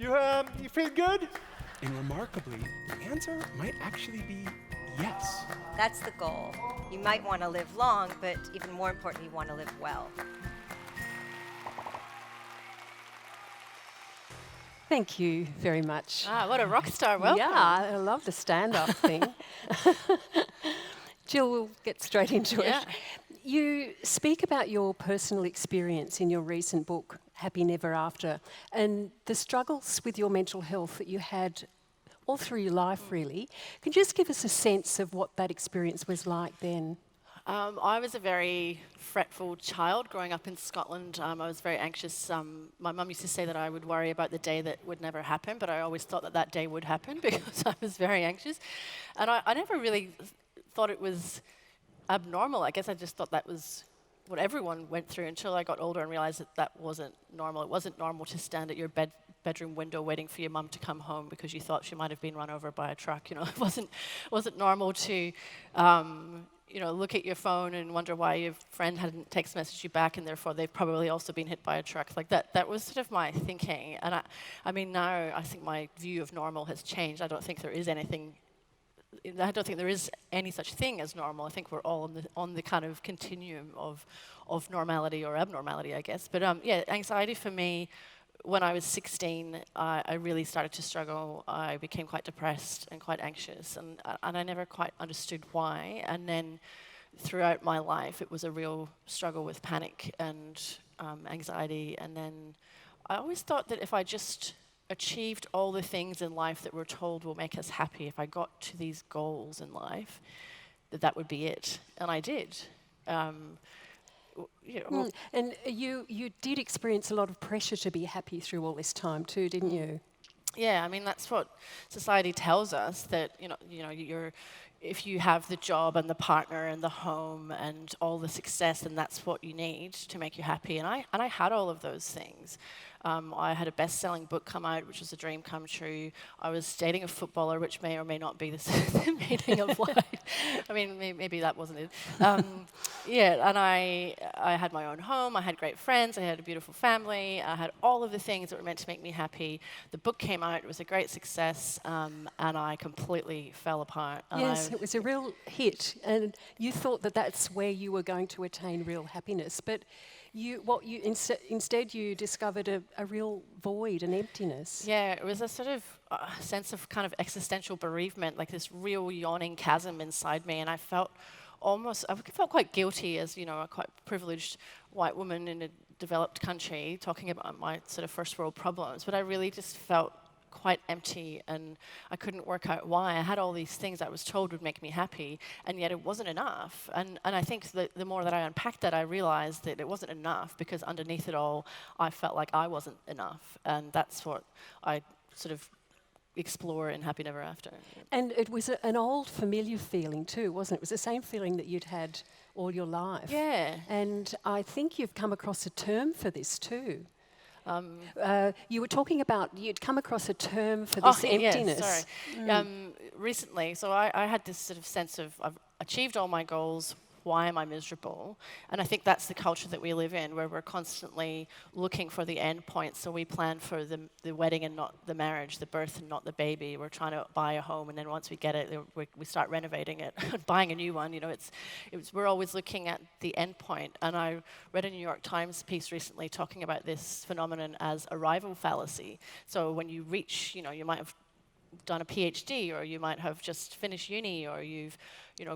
You feel good? And remarkably, the answer might actually be yes. That's the goal. You might want to live long, but even more importantly, you want to live well. Thank you very much. Ah, what a rock star welcome. Yeah, I love the stand-up thing. Jill, we'll get straight into it. You speak about your personal experience in your recent book, Happy Never After, and the struggles with your mental health that you had all through your life, really. Can you just give us a sense of what that experience was like then? I was a very fretful child growing up in Scotland. I was very anxious. My mum used to say that I would worry about the day that would never happen, but I always thought that that day would happen because I was very anxious. And I never really thought it was abnormal. I guess I just thought that was what everyone went through until I got older and realized that that wasn't normal. It wasn't normal to stand at your bedroom window waiting for your mum to come home because you thought she might have been run over by a truck. You know, it wasn't normal to look at your phone and wonder why your friend hadn't text messaged you back, and therefore they've probably also been hit by a truck. Like that was sort of my thinking. And I mean, now I think my view of normal has changed. I don't think there is any such thing as normal. I think we're all on the kind of continuum of normality or abnormality, I guess. But anxiety for me, when I was 16, I really started to struggle. I became quite depressed and quite anxious, and I never quite understood why. And then throughout my life, it was a real struggle with panic and anxiety. And then I always thought that if I just achieved all the things in life that we're told will make us happy, if I got to these goals in life, that would be it. And I did. And you did experience a lot of pressure to be happy through all this time too, didn't you? Yeah, I mean, that's what society tells us, that if you have the job and the partner and the home and all the success, then that's what you need to make you happy. And I had all of those things. I had a best-selling book come out, which was a dream come true. I was dating a footballer, which may or may not be the meaning of life. I mean, maybe that wasn't it. And I had my own home. I had great friends. I had a beautiful family. I had all of the things that were meant to make me happy. The book came out. It was a great success, and I completely fell apart. Yes, it was a real hit, and you thought that that's where you were going to attain real happiness, but instead you discovered a real void, an emptiness. Yeah, it was a sort of sense of kind of existential bereavement, like this real yawning chasm inside me, and I felt quite guilty as, a quite privileged white woman in a developed country talking about my sort of first world problems, but I really just felt quite empty, and I couldn't work out why. I had all these things I was told would make me happy, and yet it wasn't enough. And I think that the more that I unpacked that, I realized that it wasn't enough, because underneath it all, I felt like I wasn't enough. And that's what I sort of explore in Happy Never After. And it was an old familiar feeling too, wasn't it? It was the same feeling that you'd had all your life. Yeah. And I think you've come across a term for this too. You were talking about, you'd come across a term for this emptiness. Yes, sorry. Recently, so I had this sort of sense of, I've achieved all my goals, why am I miserable? And I think that's the culture that we live in, where we're constantly looking for the end point. So we plan for the wedding and not the marriage, the birth and not the baby. We're trying to buy a home, and then once we get it, we start renovating it, buying a new one. We're always looking at the end point. And I read a New York Times piece recently talking about this phenomenon as arrival fallacy. So when you reach, you might have done a PhD, or you might have just finished uni, or you've,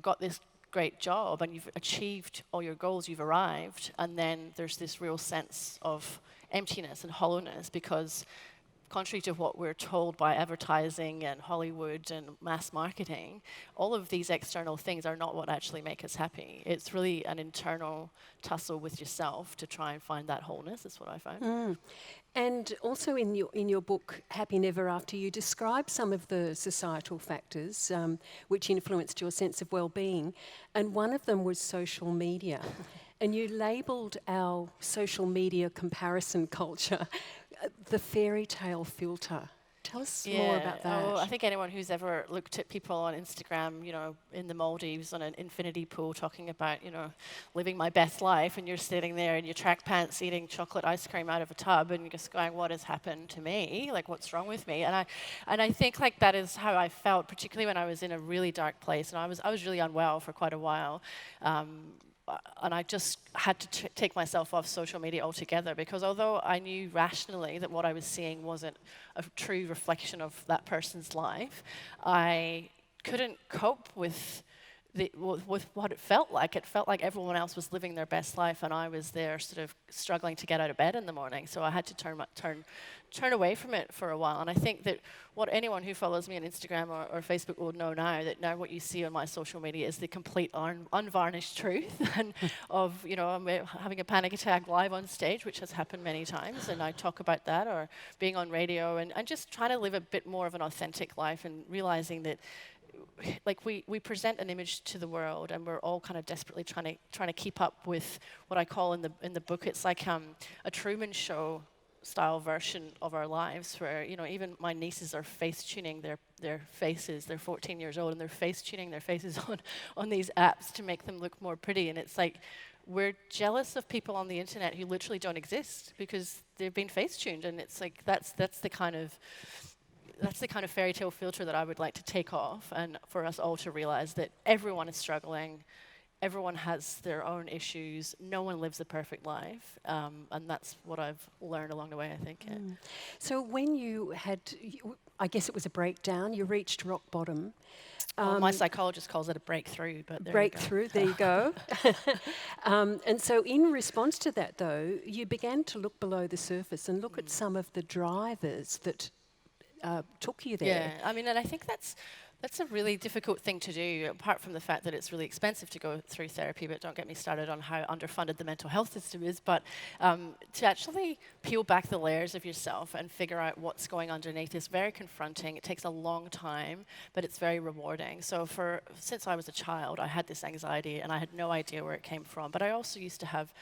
got this great job and you've achieved all your goals, you've arrived, and then there's this real sense of emptiness and hollowness, because contrary to what we're told by advertising and Hollywood and mass marketing, all of these external things are not what actually make us happy. It's really an internal tussle with yourself to try and find that wholeness. That's what I found. And also in your book, Happy Never After, you describe some of the societal factors which influenced your sense of well-being, and one of them was social media. And you labelled our social media comparison culture the fairy tale filter. Tell us more about that. Oh, I think anyone who's ever looked at people on Instagram, in the Maldives on an infinity pool talking about, living my best life, and you're sitting there in your track pants eating chocolate ice cream out of a tub, and you're just going, what has happened to me? Like, what's wrong with me? And I think like that is how I felt, particularly when I was in a really dark place, and I was really unwell for quite a while. And I just had to take myself off social media altogether, because although I knew rationally that what I was seeing wasn't a true reflection of that person's life, I couldn't cope with what it felt like. It felt like everyone else was living their best life, and I was there sort of struggling to get out of bed in the morning. So I had to turn away from it for a while. And I think that what anyone who follows me on Instagram or Facebook will know now what you see on my social media is the complete unvarnished truth and of, I'm having a panic attack live on stage, which has happened many times, and I talk about that, or being on radio, and just trying to live a bit more of an authentic life, and realizing that like we present an image to the world, and we're all kind of desperately trying to keep up with what I call in the book, it's like a Truman Show style version of our lives, where even my nieces are face tuning their faces. They're 14 years old, and they're face tuning their faces on these apps to make them look more pretty. And it's like we're jealous of people on the internet who literally don't exist because they've been face tuned, and it's like that's the kind of fairy tale filter that I would like to take off, and for us all to realize that everyone is struggling, everyone has their own issues, no one lives a perfect life, and that's what I've learned along the way, I think. Yeah. So when you had, I guess it was a breakdown, you reached rock bottom. My psychologist calls it a breakthrough, but Breakthrough, there you go. And so in response to that, though, you began to look below the surface and look at some of the drivers that took you there. Yeah, I mean, and I think that's a really difficult thing to do, apart from the fact that it's really expensive to go through therapy, but don't get me started on how underfunded the mental health system is, but to actually peel back the layers of yourself and figure out what's going underneath is very confronting. It takes a long time, but it's very rewarding. So since I was a child, I had this anxiety, and I had no idea where it came from, but I also used to have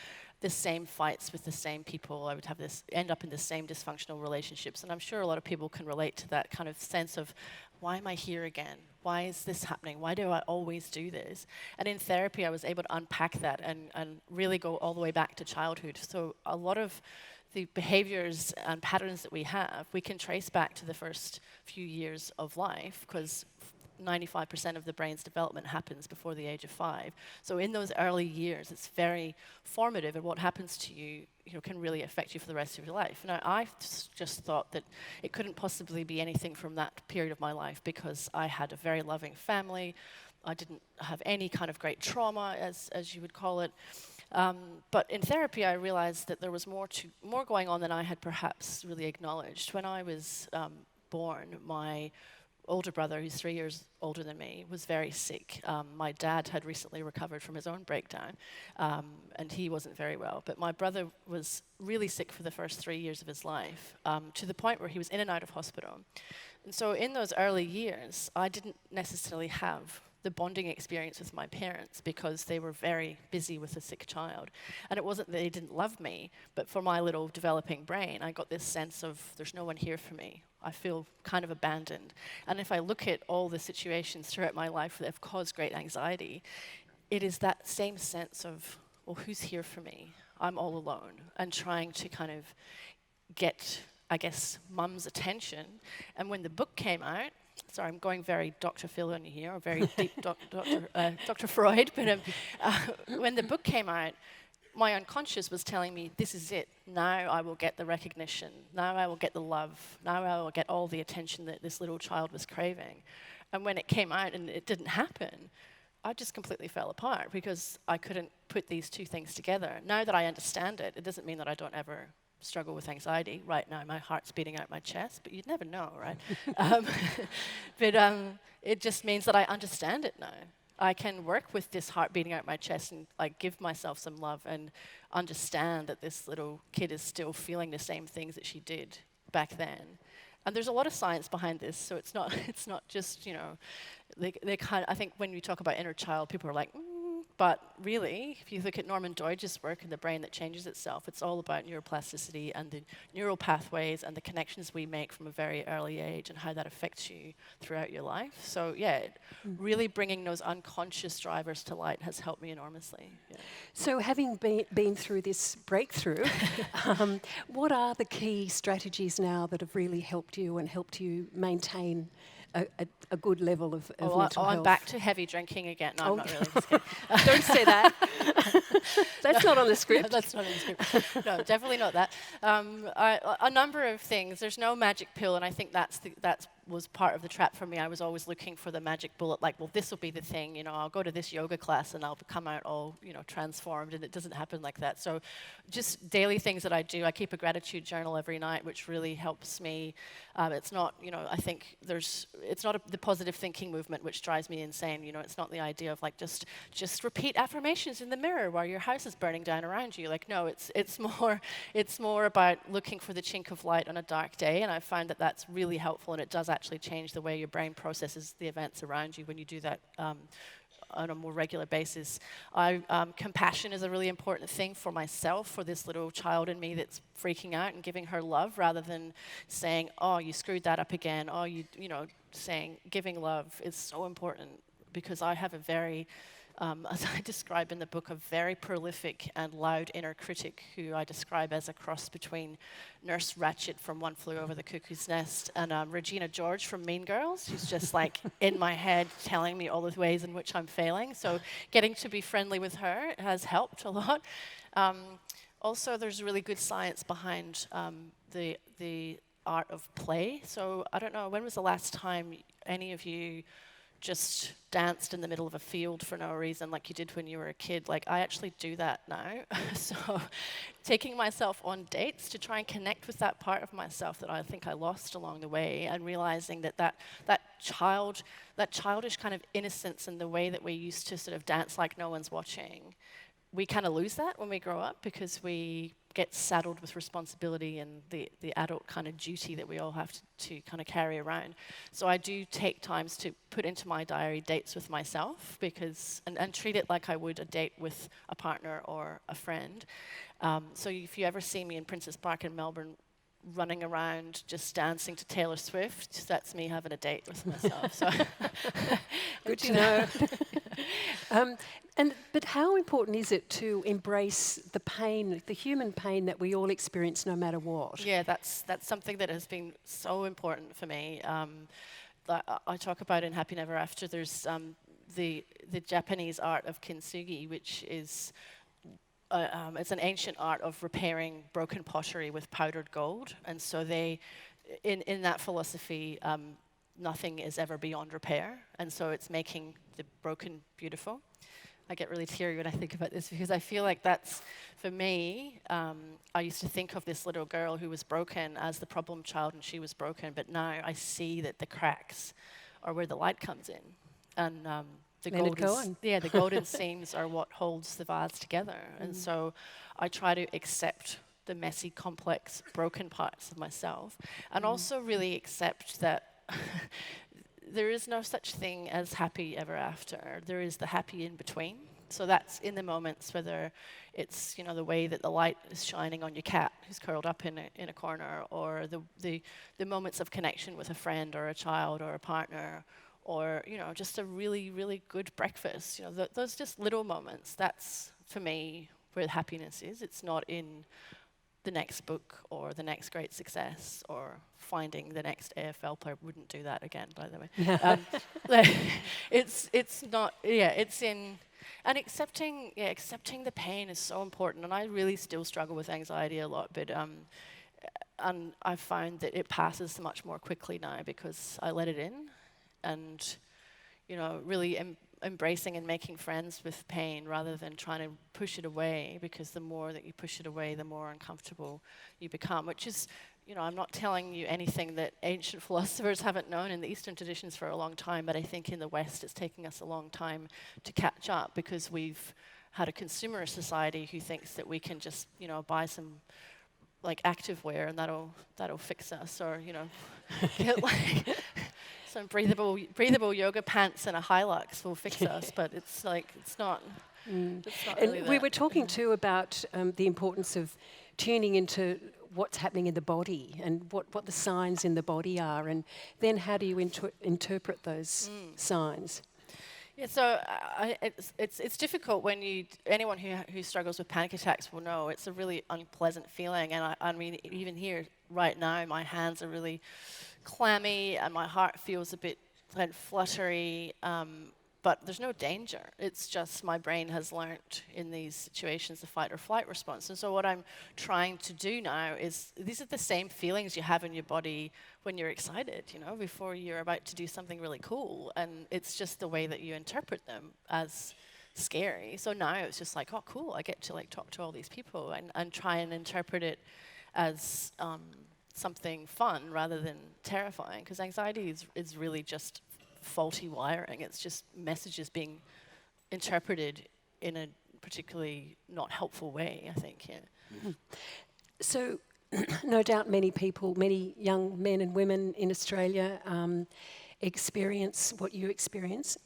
the same fights with the same people. I would end up in the same dysfunctional relationships, and I'm sure a lot of people can relate to that kind of sense of, why am I here again? Why is this happening? Why do I always do this? And in therapy, I was able to unpack that and really go all the way back to childhood. So a lot of the behaviors and patterns that we have, we can trace back to the first few years of life, because 95% of the brain's development happens before the age of 5. So in those early years, it's very formative, and what happens to you, can really affect you for the rest of your life. Now, I just thought that it couldn't possibly be anything from that period of my life, because I had a very loving family. I didn't have any kind of great trauma, as you would call it. But in therapy, I realized that there was more going on than I had perhaps really acknowledged. When I was born, my older brother, who's 3 years older than me, was very sick. My dad had recently recovered from his own breakdown, and he wasn't very well. But my brother was really sick for the first 3 years of his life, to the point where he was in and out of hospital. And so in those early years, I didn't necessarily have the bonding experience with my parents, because they were very busy with a sick child. And it wasn't that they didn't love me, but for my little developing brain, I got this sense of, there's no one here for me. I feel kind of abandoned. And if I look at all the situations throughout my life that have caused great anxiety, it is that same sense of, well, who's here for me? I'm all alone, and trying to kind of get, I guess, mum's attention. And when the book came out, sorry, I'm going very Dr. Phil on you here, or very deep Dr. Freud, but when the book came out, my unconscious was telling me, this is it. Now I will get the recognition. Now I will get the love. Now I will get all the attention that this little child was craving. And when it came out and it didn't happen, I just completely fell apart, because I couldn't put these two things together. Now that I understand it, it doesn't mean that I don't ever struggle with anxiety. Right now my heart's beating out my chest, but you'd never know, right? But it just means that I understand it now. I can work with this heart beating out my chest and like give myself some love and understand that this little kid is still feeling the same things that she did back then. And there's a lot of science behind this, so it's not just, they kind of, I think when we talk about inner child, people are like, But really, if you look at Norman Doidge's work in the brain that changes itself, it's all about neuroplasticity and the neural pathways and the connections we make from a very early age and how that affects you throughout your life. So yeah, really bringing those unconscious drivers to light has helped me enormously. Yeah. So having been through this breakthrough, what are the key strategies now that have really helped you and helped you maintain a good level of mental health? I'm back to heavy drinking again. No, I'm not really. Just kidding. Don't say that. That's not on the script. No, that's not in the script. No, definitely not that. A number of things. There's no magic pill, and I think that was part of the trap for me. I was always looking for the magic bullet, like, well, this will be the thing. You know, I'll go to this yoga class and I'll come out all, you know, transformed, and it doesn't happen like that. So, just daily things that I do. I keep a gratitude journal every night, which really helps me. It's not, you know, I think it's not the positive thinking movement which drives me insane. You know, it's not the idea of like just repeat affirmations in the mirror while your house is burning down around you. Like, no, it's more about looking for the chink of light on a dark day, and I find that that's really helpful, and it does actually change the way your brain processes the events around you when you do that on a more regular basis. Compassion is a really important thing for myself, for this little child in me that's freaking out, and giving her love rather than saying, oh, you screwed that up again. Oh, you know, saying giving love is so important, because I have a very, as I describe in the book, a very prolific and loud inner critic who I describe as a cross between Nurse Ratched from One Flew Over the Cuckoo's Nest and Regina George from Mean Girls, who's just like in my head telling me all the ways in which I'm failing. So getting to be friendly with her has helped a lot. Also, there's really good science behind the art of play. So I don't know, when was the last time any of you just danced in the middle of a field for no reason like you did when you were a kid? Like, I actually do that now. So taking myself on dates to try and connect with that part of myself that I think I lost along the way, and realizing that childish kind of innocence in the way that we used to sort of dance like no one's watching, we kind of lose that when we grow up, because we get saddled with responsibility and the adult kind of duty that we all have to kind of carry around. So I do take times to put into my diary dates with myself, because and treat it like I would a date with a partner or a friend. So if you ever see me in Princess Park in Melbourne running around just dancing to Taylor Swift, that's me having a date with myself. So good to know. But how important is it to embrace the pain, the human pain that we all experience no matter what? Yeah, that's something that has been so important for me. I talk about in Happy Never After, there's the Japanese art of kintsugi, which is it's an ancient art of repairing broken pottery with powdered gold. And so in that philosophy, nothing is ever beyond repair. And so it's making the broken beautiful. I get really teary when I think about this, because I feel like that's, for me, I used to think of this little girl who was broken as the problem child, and she was broken, but now I see that the cracks are where the light comes in. And the golden seams are what holds the vase together. And so I try to accept the messy, complex, broken parts of myself, and also really accept that there is no such thing as happy ever after. There is the happy in between. So that's in the moments, whether it's, you know, the way that the light is shining on your cat who's curled up in a corner, or the moments of connection with a friend or a child or a partner, or, you know, just a really, really good breakfast. You know, those just little moments. That's, for me, where happiness is. It's not in the next book or the next great success or finding the next AFL player. Wouldn't do that again, by the way. It's not. Yeah, it's in. And accepting the pain is so important. And I really still struggle with anxiety a lot, but and I find that it passes much more quickly now because I let it in, and, you know, really embracing and making friends with pain rather than trying to push it away, because the more that you push it away, the more uncomfortable you become, which is, you know, I'm not telling you anything that ancient philosophers haven't known in the Eastern traditions for a long time, but I think in the West it's taking us a long time to catch up, because we've had a consumer society who thinks that we can just, you know, buy some like activewear and that'll fix us, or, you know, get like some breathable yoga pants and a Hilux will fix us, but it's like, it's not It's not And really we that. were talking too about the importance of tuning into what's happening in the body and what the signs in the body are, and then how do you interpret those signs? Yeah, so it's difficult when anyone who struggles with panic attacks will know it's a really unpleasant feeling, and I mean even here right now my hands are really clammy and my heart feels a bit kind of fluttery, but there's no danger. It's just my brain has learnt in these situations the fight or flight response. And so what I'm trying to do now is, these are the same feelings you have in your body when you're excited, you know, before you're about to do something really cool. And it's just the way that you interpret them as scary. So now it's just like, oh, cool, I get to like talk to all these people and try and interpret it as something fun rather than terrifying. Because anxiety is really just faulty wiring. It's just messages being interpreted in a particularly not helpful way, I think, yeah. So, no doubt many people, many young men and women in Australia experience what you experience.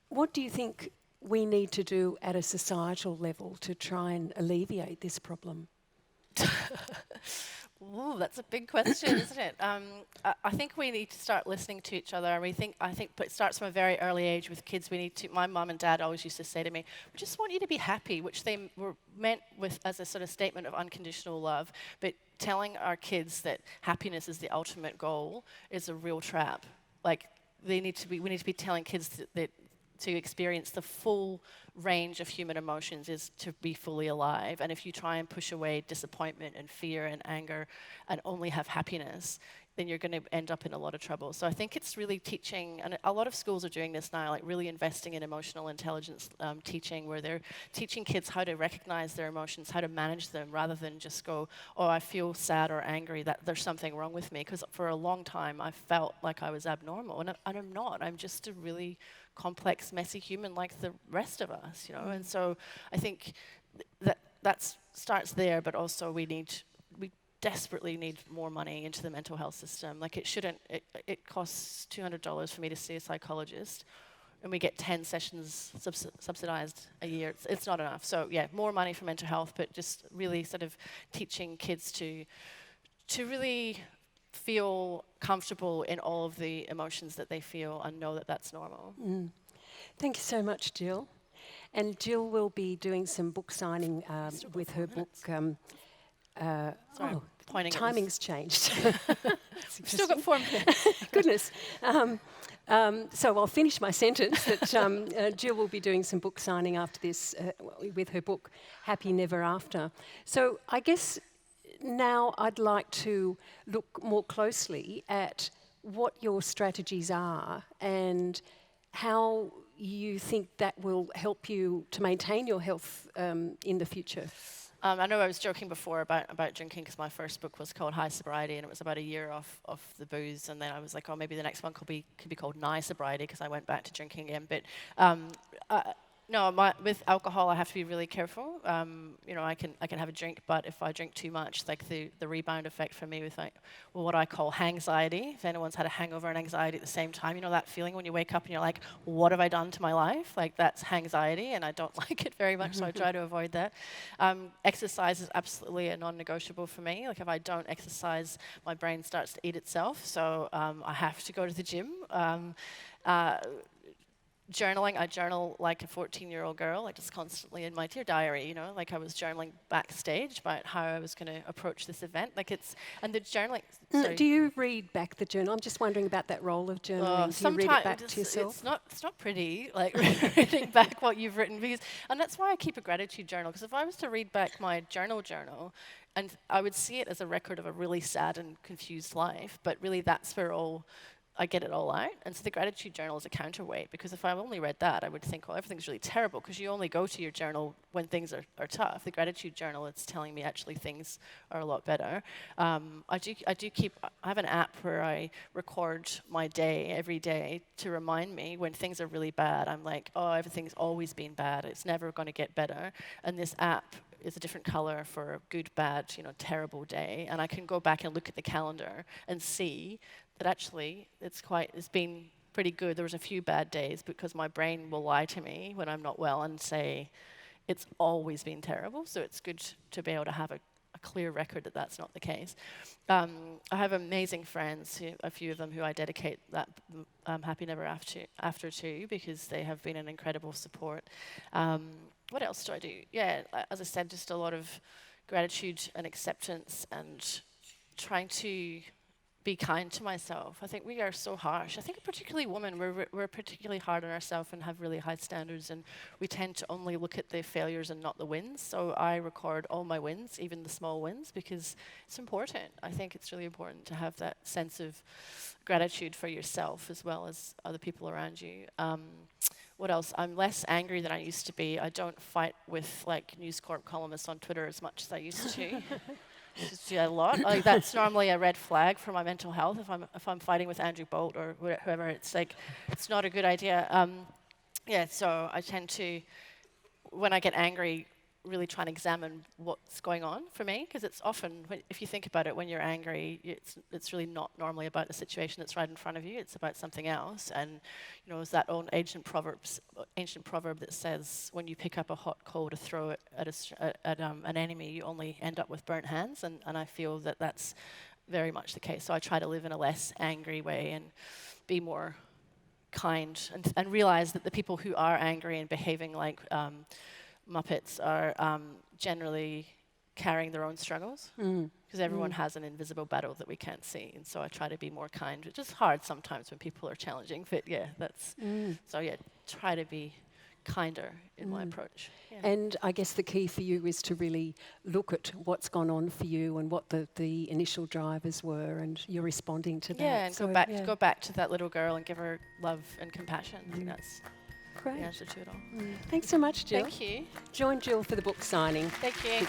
What do you think we need to do at a societal level to try and alleviate this problem? Ooh, that's a big question, isn't it? I think we need to start listening to each other. I think but it starts from a very early age with kids. My mum and dad always used to say to me, "We just want you to be happy," which they were meant with as a sort of statement of unconditional love. But telling our kids that happiness is the ultimate goal is a real trap. Like we need to be telling kids that to experience the full range of human emotions is to be fully alive. And if you try and push away disappointment and fear and anger and only have happiness, then you're going to end up in a lot of trouble. So I think it's really teaching, and a lot of schools are doing this now, like really investing in emotional intelligence teaching, where they're teaching kids how to recognize their emotions, how to manage them, rather than just go, oh, I feel sad or angry, that there's something wrong with me. Because for a long time, I felt like I was abnormal, and I'm not. I'm just a really complex, messy human like the rest of us, you know. And so I think that starts there, but also we desperately need more money into the mental health system. Like it costs $200 for me to see a psychologist, and we get 10 sessions subsidized a year. It's not enough. So yeah, more money for mental health, but just really sort of teaching kids to really feel comfortable in all of the emotions that they feel and know that that's normal. Thank you so much, Jill. And Jill will be doing some book signing with her book. Sorry, pointing timing's changed. Still got 4 minutes. Goodness. So I'll finish my sentence that Jill will be doing some book signing after this with her book, Happy Never After. So I guess now I'd like to look more closely at what your strategies are and how you think that will help you to maintain your health in the future. I know I was joking before about drinking because my first book was called High Sobriety, and it was about a year off the booze, and then I was like, oh, maybe the next one could be called Nigh Sobriety because I went back to drinking again. But no, with alcohol I have to be really careful. You know, I can have a drink, but if I drink too much, like the rebound effect for me with like, well, what I call hangxiety. If anyone's had a hangover and anxiety at the same time, you know that feeling when you wake up and you're like, what have I done to my life? Like that's hangxiety, and I don't like it very much, so I try to avoid that. Exercise is absolutely a non-negotiable for me. Like if I don't exercise, my brain starts to eat itself, so I have to go to the gym. Journaling, I journal like a 14-year-old girl, like just constantly in my dear diary, you know, like I was journaling backstage about how I was going to approach this event. Like and the journaling. Do you read back the journal? I'm just wondering about that role of journaling. Do you read it back to yourself? It's not pretty, like reading back what you've written, and that's why I keep a gratitude journal, because if I was to read back my journal, and I would see it as a record of a really sad and confused life, but really that's where I get it all out. And so the gratitude journal is a counterweight, because if I only read that, I would think, well, everything's really terrible, because you only go to your journal when things are tough. The gratitude journal, it's telling me actually things are a lot better. I have an app where I record my day every day to remind me when things are really bad. I'm like, oh, everything's always been bad. It's never going to get better. And this app is a different color for a good, bad, you know, terrible day. And I can go back and look at the calendar and see that actually it's been pretty good. There was a few bad days because my brain will lie to me when I'm not well and say, it's always been terrible. So it's good to be able to have a clear record that that's not the case. I have amazing friends, a few of them who I dedicate that Happy Never After to, because they have been an incredible support. What else do I do? Yeah, as I said, just a lot of gratitude and acceptance and trying to be kind to myself. I think we are so harsh. I think particularly women, we're particularly hard on ourselves and have really high standards, and we tend to only look at the failures and not the wins. So I record all my wins, even the small wins, because it's important. I think it's really important to have that sense of gratitude for yourself as well as other people around you. What else? I'm less angry than I used to be. I don't fight with like News Corp columnists on Twitter as much as I used to. Just do that a lot. Like, that's normally a red flag for my mental health. If I'm fighting with Andrew Bolt or whoever, it's like it's not a good idea. Yeah, so I tend to, when I get angry, really try and examine what's going on for me, because it's often, if you think about it, when you're angry, it's really not normally about the situation that's right in front of you. It's about something else. And you know, it's that old ancient proverb that says, when you pick up a hot coal to throw it at an enemy, you only end up with burnt hands. And I feel that that's very much the case. So I try to live in a less angry way and be more kind, and realize that the people who are angry and behaving like Muppets are generally carrying their own struggles, because everyone has an invisible battle that we can't see. And so I try to be more kind, which is hard sometimes when people are challenging, but yeah, that's so yeah, try to be kinder in my approach. Yeah. And I guess the key for you is to really look at what's gone on for you and what the initial drivers were, and you're responding to that. Yeah, and go back to that little girl and give her love and compassion. I think that's great. the answer to it all. Thanks so much, Jill. Thank you. Join Jill for the book signing. Thank you.